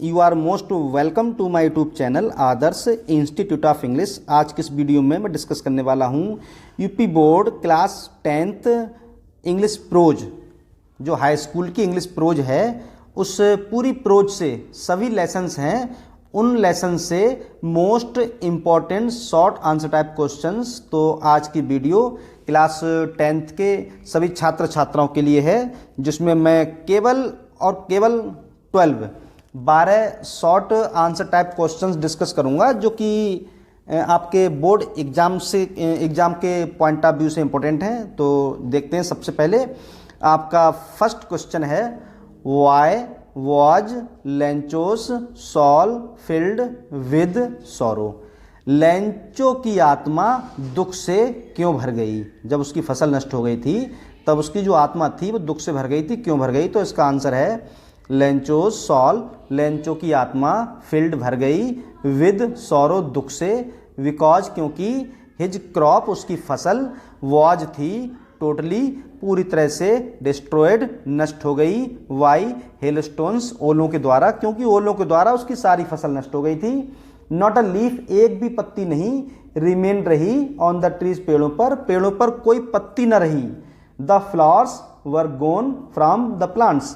You are most welcome to my YouTube channel Adarsh Institute of English. आज के इस video में मैं डिस्कस करने वाला हूँ UP board class 10th English pros, जो हाई स्कूल की इंग्लिश प्रोज है, उस पूरी प्रोज से सभी लेसन्स हैं, उन लेसन से most important short answer type questions. तो आज की वीडियो क्लास 10th के सभी छात्र छात्राओं के लिए है, जिसमें मैं केवल 12 short answer type questions discuss करूंगा, जो कि आपके बोर्ड एग्जाम के पॉइंट ऑफ व्यू से इम्पोर्टेंट हैं। तो देखते हैं। सबसे पहले आपका फर्स्ट क्वेश्चन है, why was Lencho's soul filled with sorrow. Lencho की आत्मा दुख से क्यों भर गई? जब उसकी फसल नष्ट हो गई थी तब उसकी जो आत्मा थी वो दुख से भर गई थी। क्यों भर गई? तो इसका आंसर है लेंचोस सॉल, लेंचो की आत्मा, फिल्ड भर गई, विद सॉरो दुख से, बिकॉज क्योंकि, हिज क्रॉप उसकी फसल, वॉज थी, टोटली पूरी तरह से, डिस्ट्रॉयड नष्ट हो गई, वाई हेलस्टोन्स ओलों के द्वारा, क्योंकि ओलों के द्वारा उसकी सारी फसल नष्ट हो गई थी। नॉट अ लीफ एक भी पत्ती नहीं, रिमेन रही ऑन द ट्रीज पेड़ों पर कोई पत्ती न रही। The flowers were gone from the plants,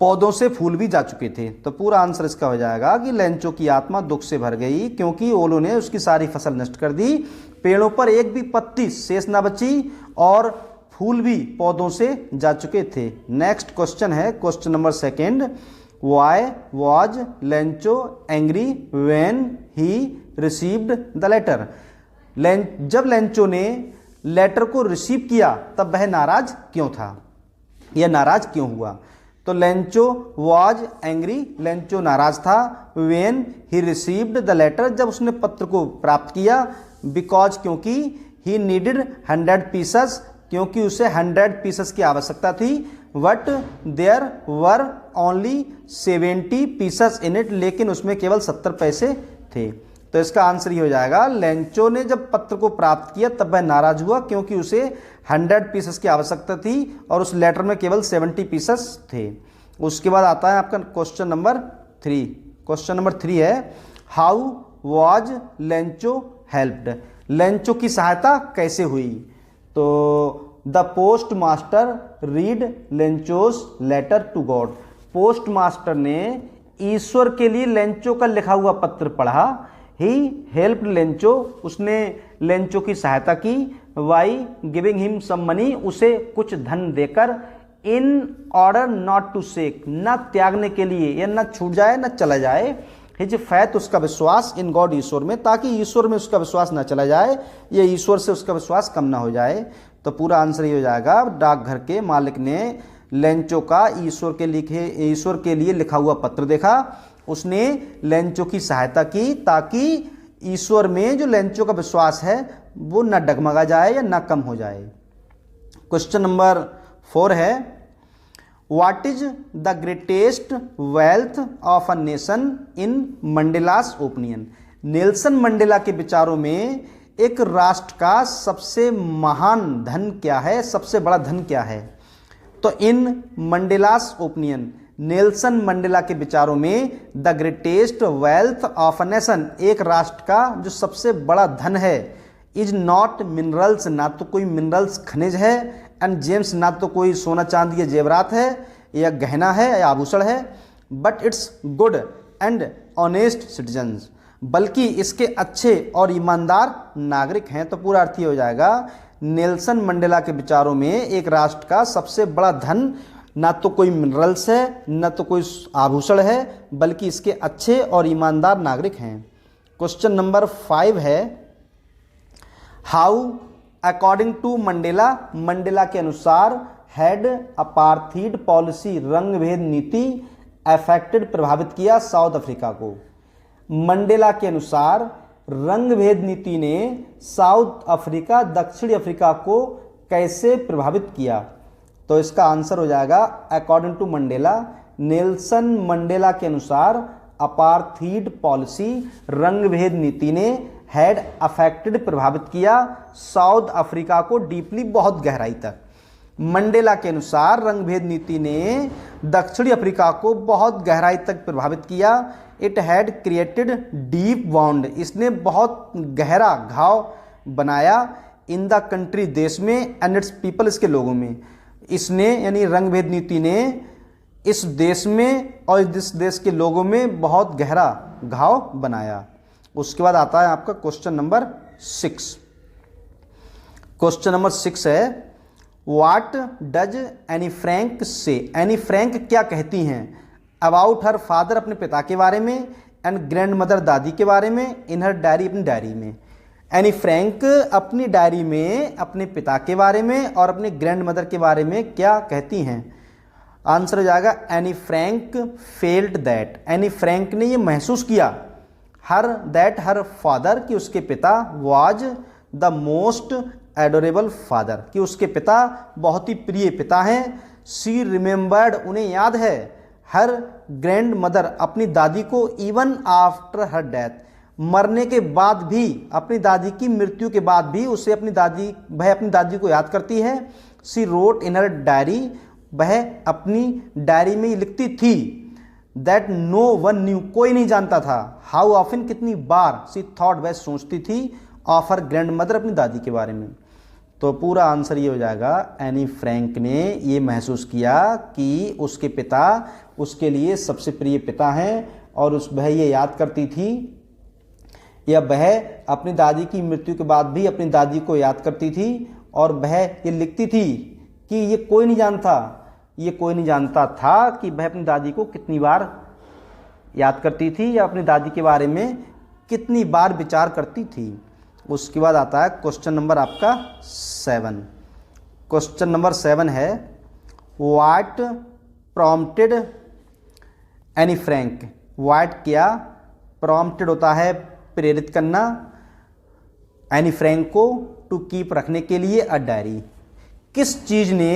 पौधों से फूल भी जा चुके थे। तो पूरा आंसर इसका हो जाएगा कि लेंचो की आत्मा दुख से भर गई क्योंकि ओलों ने उसकी सारी फसल नष्ट कर दी, पेड़ों पर एक भी पत्ती शेष ना बची और फूल भी पौधों से जा चुके थे। नेक्स्ट क्वेश्चन है question number 2, why was Lencho angry when he received the letter. जब लेंचो ने लेटर को रिसीव किया तब वह नाराज क्यों था या नाराज क्यों हुआ? तो लेंचो वॉज एंग्री, लेंचो नाराज था, when he received the letter, जब उसने पत्र को प्राप्त किया, बिकॉज क्योंकि, ही नीडेड 100 पीसेस, क्योंकि उसे 100 पीसेस की आवश्यकता थी, but there were only 70 pieces in it, लेकिन उसमें केवल 70 पैसे थे। तो इसका आंसर ये हो जाएगा, लेंचो ने जब पत्र को प्राप्त किया तब वह नाराज हुआ क्योंकि उसे 100 पीसेस की आवश्यकता थी और उस लेटर में केवल 70 पीसेस थे। उसके बाद आता है आपका क्वेश्चन नंबर 3। क्वेश्चन नंबर 3 है, how was Lencho helped. Lencho की सहायता कैसे हुई? तो the post master read Lencho's letter to God. Post master ने ईश्वर के लिए लेंचो का लिखा हुआ पत्र पढ़ा। ही हेल्प्ड लेंचो, उसने लेंचो की सहायता की, by giving him some money, उसे कुछ धन देकर, in order not to shake, न त्यागने के लिए, या न छूट जाए न चला जाए, हिज फैथ, उसका विश्वास, इन गॉड, ईश्वर में, ताकि ईश्वर में उसका विश्वास न चला जाए या ईश्वर से उसका विश्वास कम ना हो जाए। तो पूरा आंसर ये हो जाएगा, डाकघर के मालिक ने लेंचो का ईश्वर के लिए लिखा हुआ पत्र देखा, उसने लेंचो की सहायता की ताकि ईश्वर में जो लेंचो का विश्वास है वो न डगमगा जाए या न कम हो जाए। क्वेश्चन नंबर 4 है, what is the greatest wealth of a nation in Mandela's opinion. Nelson Mandela के विचारों में एक राष्ट्र का सबसे महान धन क्या है, सबसे बड़ा धन क्या है? तो इन मंडेलास ओपिनियन, नेल्सन मंडेला के विचारों में the greatest wealth of a nation, एक राष्ट्र का जो सबसे बड़ा धन है, इज नॉट मिनरल्स, ना तो कोई मिनरल्स खनिज है, एंड जेम्स, ना तो कोई सोना चांदी या जेवरात है या गहना है या आभूषण है, but it's good and honest citizens, बल्कि इसके अच्छे और ईमानदार नागरिक हैं। तो पूरा अर्थ ये हो जाएगा, नेल्सन मंडेला के विचारों में एक राष्ट्र का सबसे बड़ा धन ना तो कोई मिनरल्स है, न तो कोई आभूषण है, बल्कि इसके अच्छे और ईमानदार नागरिक हैं। क्वेश्चन नंबर 5 है, how according to Mandela, Mandela के अनुसार, हैड अपार्थीड पॉलिसी, रंग भेद नीति, अफेक्टेड प्रभावित किया साउथ अफ्रीका को। मंडेला के अनुसार रंग भेद नीति ने साउथ अफ्रीका, दक्षिणी अफ्रीका को कैसे प्रभावित किया? तो इसका आंसर हो जाएगा, according to Mandela, Nelson Mandela के अनुसार अपार्थीड पॉलिसी, रंग भेद नीति ने, हैड अफेक्टेड प्रभावित किया साउथ अफ्रीका को डीपली, बहुत गहराई तक। मंडेला के अनुसार रंगभेद नीति ने दक्षिणी अफ्रीका को बहुत गहराई तक प्रभावित किया। It had created deep wound, इसने बहुत गहरा घाव बनाया। इन द कंट्री, देश में, एंड इट्स पीपल, इसके लोगों में। इसने यानी रंगभेद नीति ने इस देश में और इस देश के लोगों में बहुत गहरा घाव बनाया। उसके बाद आता है आपका क्वेश्चन नंबर 6। क्वेश्चन नंबर 6 है, व्हाट डज एनी फ्रैंक से, एनी फ्रैंक क्या कहती हैं अबाउट हर फादर, अपने पिता के बारे में, एंड ग्रैंड मदर, दादी के बारे में, इन हर डायरी, अपनी डायरी में। एनी फ्रैंक अपनी डायरी में अपने पिता के बारे में और अपनी ग्रैंड मदर के बारे में क्या कहती हैं? आंसर हो जाएगा Anne Frank felt that, Anne Frank ने ये महसूस किया, हर फादर, कि उसके पिता, was the most adorable father, कि उसके पिता बहुत ही प्रिय पिता हैं। शी रिमेंबर्ड, उन्हें याद है, हर ग्रैंड मदर, अपनी दादी को, इवन आफ्टर हर डेथ, मरने के बाद भी, अपनी दादी की मृत्यु के बाद भी उसे वह अपनी दादी को याद करती है। She wrote in her diary, वह अपनी डायरी में लिखती थी, दैट नो वन न्यू, कोई नहीं जानता था, हाउ ऑफन, कितनी बार, शी थॉट, वह सोचती थी, ऑफ हर ग्रैंड मदर, अपनी दादी के बारे में। तो पूरा आंसर ये हो जाएगा, एनी फ्रैंक ने ये महसूस किया कि उसके पिता उसके लिए सबसे प्रिय पिता हैं और वह ये याद करती थी, या वह अपनी दादी की मृत्यु के बाद भी अपनी दादी को याद करती थी, और वह ये लिखती थी कि ये कोई नहीं जानता था कि वह अपनी दादी को कितनी बार याद करती थी या अपनी दादी के बारे में कितनी बार विचार करती थी। उसके बाद आता है क्वेश्चन नंबर आपका 7। क्वेश्चन नंबर 7 है, what prompted Anne Frank, what क्या, प्रॉम्प्टेड होता है प्रेरित करना, एनी फ्रैंक को टू कीप, रखने के लिए, अ डायरी, किस चीज़ ने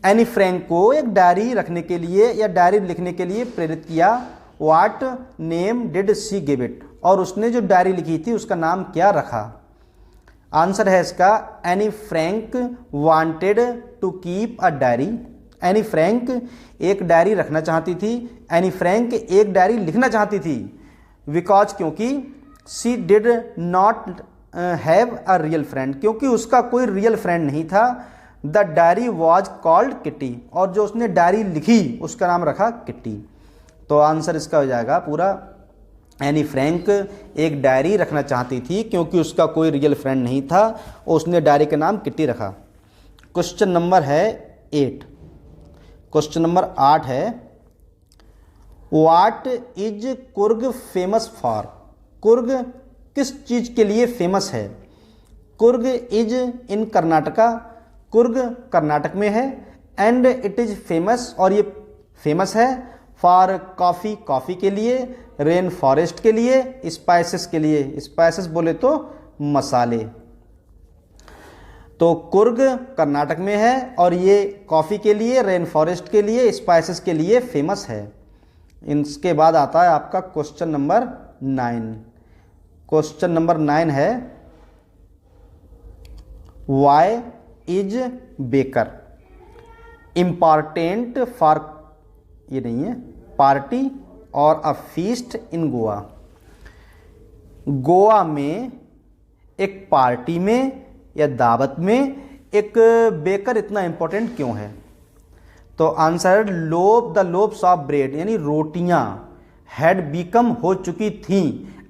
एनी फ्रैंक को एक डायरी रखने के लिए या डायरी लिखने के लिए प्रेरित किया? What name did she give it, और उसने जो डायरी लिखी थी उसका नाम क्या रखा? आंसर है इसका, Anne Frank wanted to keep a diary, Anne Frank एक डायरी रखना चाहती थी, एनी फ्रैंक एक डायरी लिखना चाहती थी, बिकॉज, क्योंकि, she did not have a real friend, क्योंकि उसका कोई रियल फ्रेंड नहीं था। The diary was called kitty, और जो उसने डायरी लिखी उसका नाम रखा किट्टी। तो आंसर इसका हो जाएगा पूरा, एनी फ्रैंक एक डायरी रखना चाहती थी क्योंकि उसका कोई रियल फ्रेंड नहीं था और उसने डायरी का नाम किट्टी रखा। क्वेश्चन नंबर है 8। क्वेश्चन नंबर 8 है, what is Coorg famous for, Coorg किस चीज़ के लिए फेमस है? कुर्ग इज इन कर्नाटका, कुर्ग कर्नाटक में है, एंड इट इज फेमस, और ये फेमस है, फॉर कॉफ़ी, कॉफ़ी के लिए, रेन फॉरेस्ट के लिए, स्पाइसेस के लिए, स्पाइसेस बोले तो मसाले। तो कुर्ग कर्नाटक में है और ये कॉफ़ी के लिए, रेन फॉरेस्ट के लिए, स्पाइसेस के लिए फेमस है। इसके बाद आता है आपका क्वेश्चन नंबर 9। क्वेश्चन नंबर 9 है, why is baker important for, ये नहीं है, पार्टी और a feast in Goa. Goa में एक पार्टी में या दावत में एक बेकर इतना इम्पोर्टेंट क्यों है? तो answer, the loaves of bread, यानी रोटियां हैड बिकम, हो चुकी थी,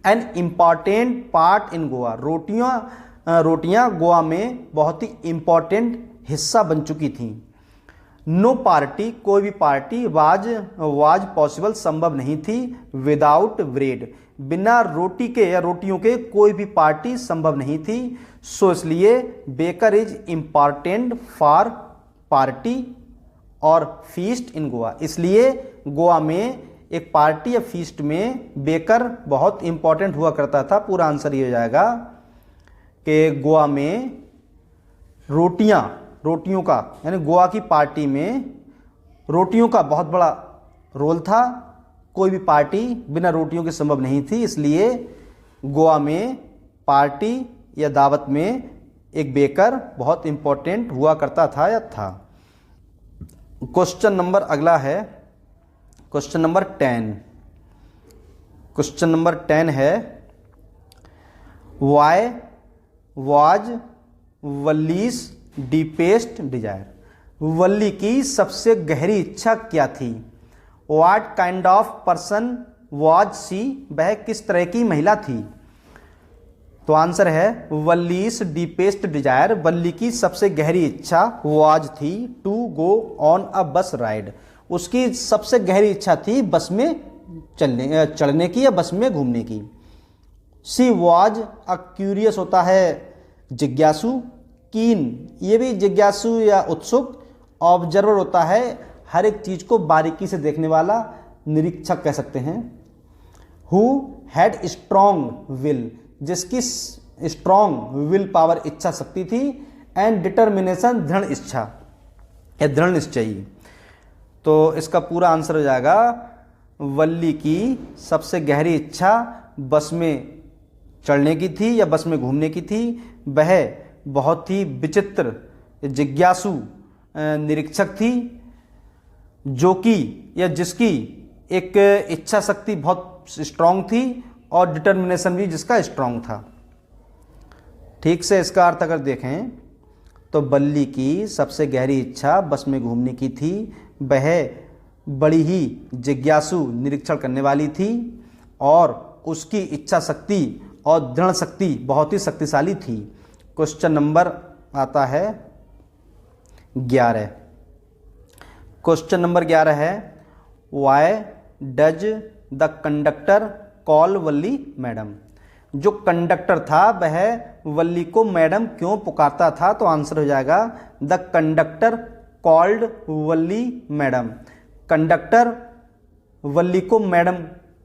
an important part in Goa, रोटियां गोवा में बहुत ही इम्पॉर्टेंट हिस्सा बन चुकी थी। नो पार्टी, कोई भी पार्टी, वाज पॉसिबल, संभव नहीं थी, विदाउट ब्रेड, बिना रोटी के या रोटियों के कोई भी पार्टी संभव नहीं थी। सो इसलिए baker is important for party और फीस्ट इन गोवा, इसलिए गोवा में एक पार्टी या फीस्ट में बेकर बहुत इंपॉर्टेंट हुआ करता था। पूरा आंसर ये हो जाएगा कि गोवा में रोटियों का, यानी गोवा की पार्टी में रोटियों का बहुत बड़ा रोल था, कोई भी पार्टी बिना रोटियों के संभव नहीं थी, इसलिए गोवा में पार्टी या दावत में एक बेकर बहुत इंपॉर्टेंट हुआ करता था या था। क्वेश्चन नंबर अगला है क्वेश्चन नंबर 10। क्वेश्चन नंबर 10 है why was Valli's deepest desire. Valli की सबसे गहरी इच्छा क्या थी? What kind of person was she, वह किस तरह की महिला थी? तो आंसर है वल्लीज डीपेस्ट डिजायर, वल्ली की सबसे गहरी इच्छा वाज थी टू गो ऑन अ बस राइड। उसकी सबसे गहरी इच्छा थी बस में चढ़ने की या बस में घूमने की। सी वाज अ क्यूरियस होता है जिज्ञासु, कीन ये भी जिज्ञासु या उत्सुक, ऑब्जर्वर होता है हर एक चीज को बारीकी से देखने वाला, निरीक्षक कह सकते हैं। हु हैड स्ट्रॉन्ग विल, जिसकी स्ट्रॉन्ग विल पावर इच्छा शक्ति थी, एंड डिटर्मिनेशन दृढ़ इच्छा या दृढ़ निश्चयी। तो इसका पूरा आंसर हो जाएगा वल्ली की सबसे गहरी इच्छा बस में चढ़ने की थी या बस में घूमने की थी। वह बहुत ही विचित्र जिज्ञासु निरीक्षक थी जो कि या जिसकी एक इच्छा शक्ति बहुत स्ट्रांग थी और डिटर्मिनेशन भी जिसका स्ट्रांग था। ठीक से इसका अर्थ अगर देखें तो वल्ली की सबसे गहरी इच्छा बस में घूमने की थी, वह बड़ी ही जिज्ञासु निरीक्षण करने वाली थी और उसकी इच्छा शक्ति और दृढ़ शक्ति बहुत ही शक्तिशाली थी। क्वेश्चन नंबर आता है 11। क्वेश्चन नंबर 11 है why does the conductor call Valli madam. जो कंडक्टर था वह वल्ली को मैडम क्यों पुकारता था? तो आंसर हो जाएगा the conductor called Valli madam. Conductor Valli को मैडम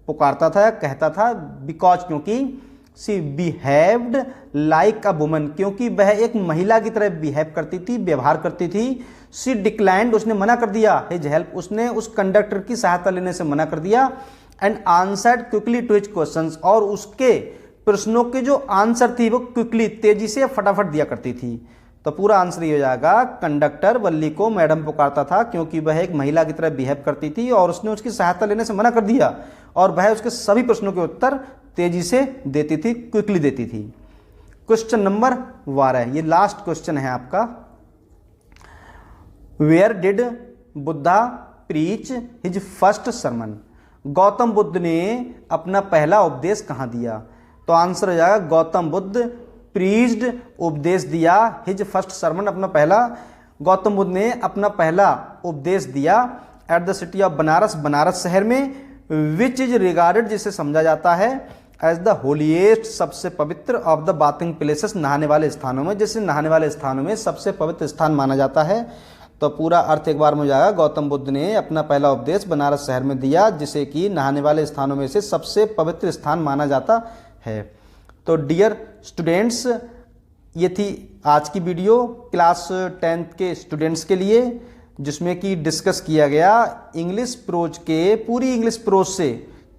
पुकारता था या कहता था बिकॉज क्योंकि she behaved like a woman, क्योंकि वह एक महिला की तरह बिहेव करती थी, व्यवहार करती थी। सी डिक्लाइंड, उसने मना कर दिया हिज हेल्प, उसने उस कंडक्टर की सहायता लेने से मना कर दिया। And answered quickly to his questions, और उसके प्रश्नों के जो आंसर थी वो क्विकली तेजी से फटाफट दिया करती थी। तो पूरा आंसर ये हो जाएगा कंडक्टर वल्ली को मैडम पुकारता था क्योंकि वह एक महिला की तरह बिहेव करती थी और उसने उसकी सहायता लेने से मना कर दिया और वह उसके सभी प्रश्नों के उत्तर तेजी से देती थी, क्विकली देती थी। क्वेश्चन नंबर 12, ये लास्ट क्वेश्चन है आपका। Where did Buddha preach his first sermon. Gautam Buddha ने अपना पहला उपदेश कहाँ दिया? तो आंसर हो जाएगा गौतम बुद्ध प्रीच्ड, उपदेश दिया, हिज फर्स्ट सरमन, अपना पहला, गौतम बुद्ध ने अपना पहला उपदेश दिया at the city of Banaras, Banaras शहर में, विच इज रिगार्डेड, जिसे समझा जाता है एज द होलीएस्ट, सबसे पवित्र, ऑफ द बाथिंग प्लेसेस, नहाने वाले स्थानों में, जैसे नहाने वाले स्थानों में सबसे पवित्र स्थान माना जाता है। तो पूरा अर्थ एक बार में हो जाएगा गौतम बुद्ध ने अपना पहला उपदेश बनारस शहर में दिया जिसे कि नहाने वाले स्थानों में से सबसे पवित्र स्थान माना जाता है। तो डियर स्टूडेंट्स, ये थी आज की वीडियो क्लास 10th के स्टूडेंट्स के लिए, जिसमें कि डिस्कस किया गया इंग्लिश प्रोज के, पूरी इंग्लिश प्रोज से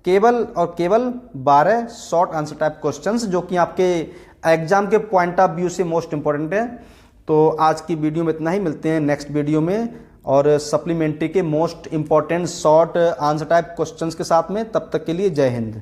केवल और केवल 12 शॉर्ट आंसर टाइप क्वेश्चंस जो कि आपके एग्जाम के पॉइंट ऑफ व्यू से मोस्ट इंपॉर्टेंट है। तो आज की वीडियो में इतना ही, मिलते हैं नेक्स्ट वीडियो में और सप्लीमेंट्री के most important short answer type questions के साथ में। तब तक के लिए जय हिंद।